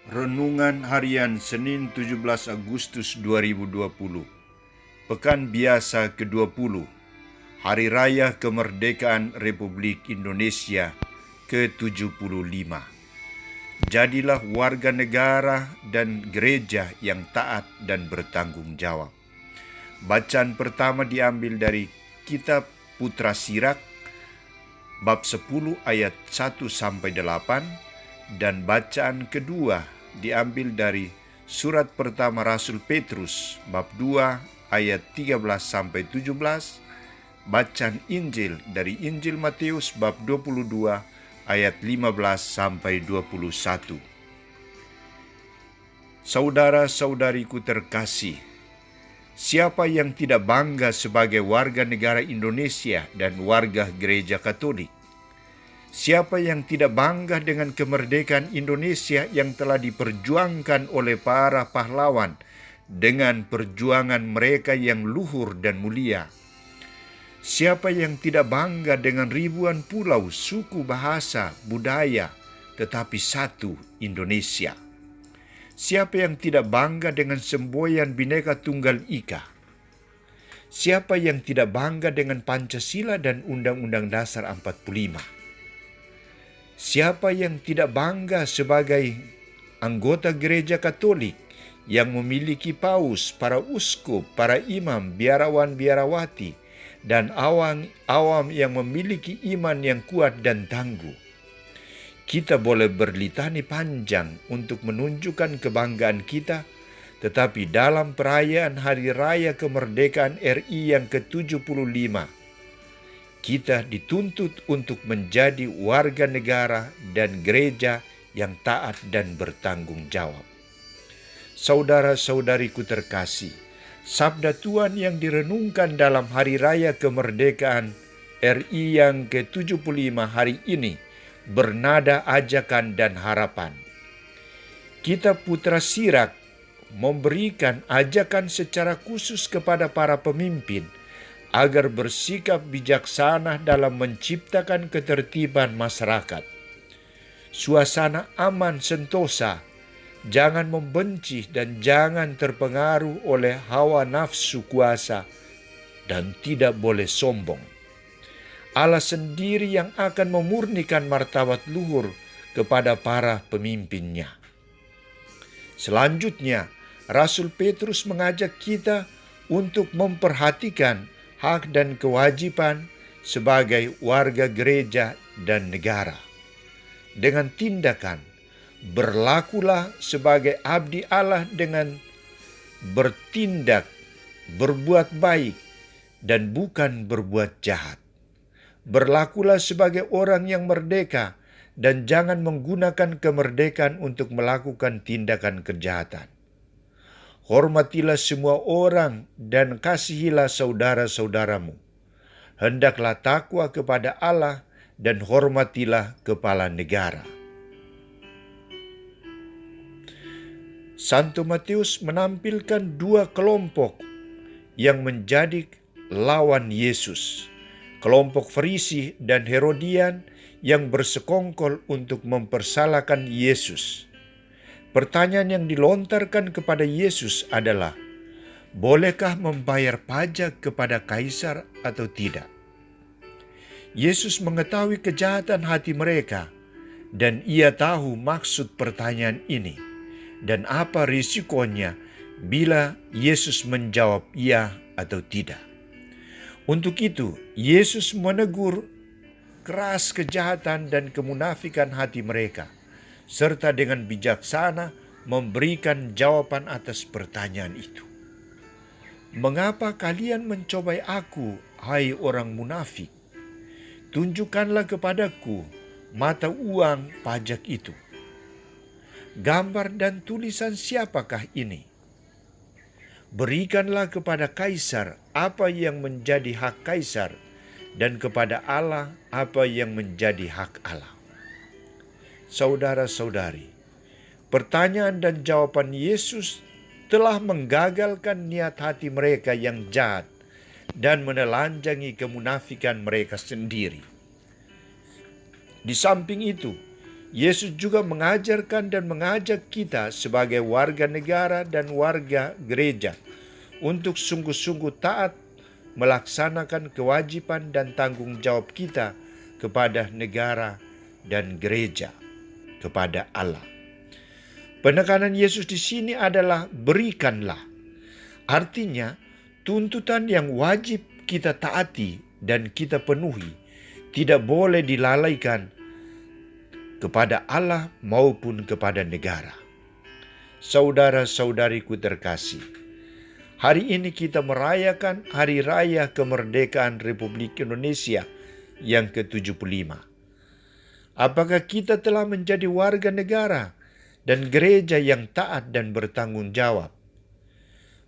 Renungan Harian Senin 17 Agustus 2020. Pekan Biasa ke-20. Hari Raya Kemerdekaan Republik Indonesia ke-75. Jadilah warga negara dan gereja yang taat dan bertanggung jawab. Bacaan pertama diambil dari Kitab Putra Sirak, bab 10 ayat 1-8, dan bacaan kedua diambil dari surat pertama Rasul Petrus bab 2 ayat 13-17, bacaan Injil dari Injil Matius bab 22 ayat 15-21. Saudara-saudariku terkasih, siapa yang tidak bangga sebagai warga negara Indonesia dan warga gereja Katolik? Siapa yang tidak bangga dengan kemerdekaan Indonesia yang telah diperjuangkan oleh para pahlawan dengan perjuangan mereka yang luhur dan mulia? Siapa yang tidak bangga dengan ribuan pulau, suku, bahasa, budaya, tetapi satu Indonesia? Siapa yang tidak bangga dengan semboyan Bhinneka Tunggal Ika? Siapa yang tidak bangga dengan Pancasila dan Undang-Undang Dasar 45? Siapa yang tidak bangga sebagai anggota gereja Katolik yang memiliki paus, para uskup, para imam, biarawan-biarawati, dan awam yang memiliki iman yang kuat dan tangguh? Kita boleh berlitani panjang untuk menunjukkan kebanggaan kita, tetapi dalam perayaan Hari Raya Kemerdekaan RI yang ke-75, kita dituntut untuk menjadi warga negara dan gereja yang taat dan bertanggung jawab. Saudara-saudariku terkasih, sabda Tuhan yang direnungkan dalam Hari Raya Kemerdekaan RI yang ke-75 hari ini bernada ajakan dan harapan. Kitab Putra Sirak memberikan ajakan secara khusus kepada para pemimpin agar bersikap bijaksana dalam menciptakan ketertiban masyarakat. Suasana aman sentosa, jangan membenci dan jangan terpengaruh oleh hawa nafsu kuasa, dan tidak boleh sombong. Allah sendiri yang akan memurnikan martabat luhur kepada para pemimpinnya. Selanjutnya, Rasul Petrus mengajak kita untuk memperhatikan hak dan kewajiban sebagai warga gereja dan negara. Dengan tindakan, berlakulah sebagai abdi Allah dengan bertindak, berbuat baik, dan bukan berbuat jahat. Berlakulah sebagai orang yang merdeka dan jangan menggunakan kemerdekaan untuk melakukan tindakan kejahatan. Hormatilah semua orang dan kasihilah saudara-saudaramu. Hendaklah takwa kepada Allah dan hormatilah kepala negara. Santo Matius menampilkan dua kelompok yang menjadi lawan Yesus. Kelompok Farisi dan Herodian yang bersekongkol untuk mempersalahkan Yesus. Pertanyaan yang dilontarkan kepada Yesus adalah, bolehkah membayar pajak kepada kaisar atau tidak? Yesus mengetahui kejahatan hati mereka, dan ia tahu maksud pertanyaan ini, dan apa risikonya bila Yesus menjawab iya atau tidak. Untuk itu, Yesus menegur keras kejahatan dan kemunafikan hati mereka, serta dengan bijaksana memberikan jawaban atas pertanyaan itu. Mengapa kalian mencobai aku, hai orang munafik? Tunjukkanlah kepadaku mata uang pajak itu. Gambar dan tulisan siapakah ini? Berikanlah kepada kaisar apa yang menjadi hak kaisar, dan kepada Allah apa yang menjadi hak Allah. Saudara-saudari, pertanyaan dan jawaban Yesus telah menggagalkan niat hati mereka yang jahat dan menelanjangi kemunafikan mereka sendiri. Di samping itu, Yesus juga mengajarkan dan mengajak kita sebagai warga negara dan warga gereja untuk sungguh-sungguh taat melaksanakan kewajiban dan tanggung jawab kita kepada negara dan gereja, kepada Allah. Penekanan Yesus di sini adalah berikanlah. Artinya, tuntutan yang wajib kita taati dan kita penuhi tidak boleh dilalaikan kepada Allah maupun kepada negara. Saudara-saudariku terkasih, hari ini kita merayakan Hari Raya Kemerdekaan Republik Indonesia yang ke-75. Apakah kita telah menjadi warga negara dan gereja yang taat dan bertanggung jawab?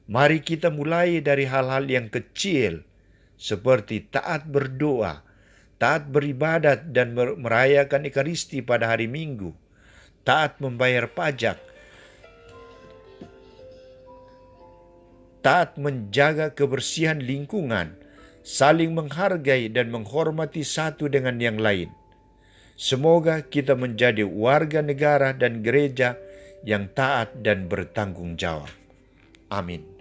Mari kita mulai dari hal-hal yang kecil, seperti taat berdoa, taat beribadat dan merayakan Ekaristi pada hari Minggu, taat membayar pajak, taat menjaga kebersihan lingkungan, saling menghargai dan menghormati satu dengan yang lain. Semoga kita menjadi warga negara dan gereja yang taat dan bertanggung jawab. Amin.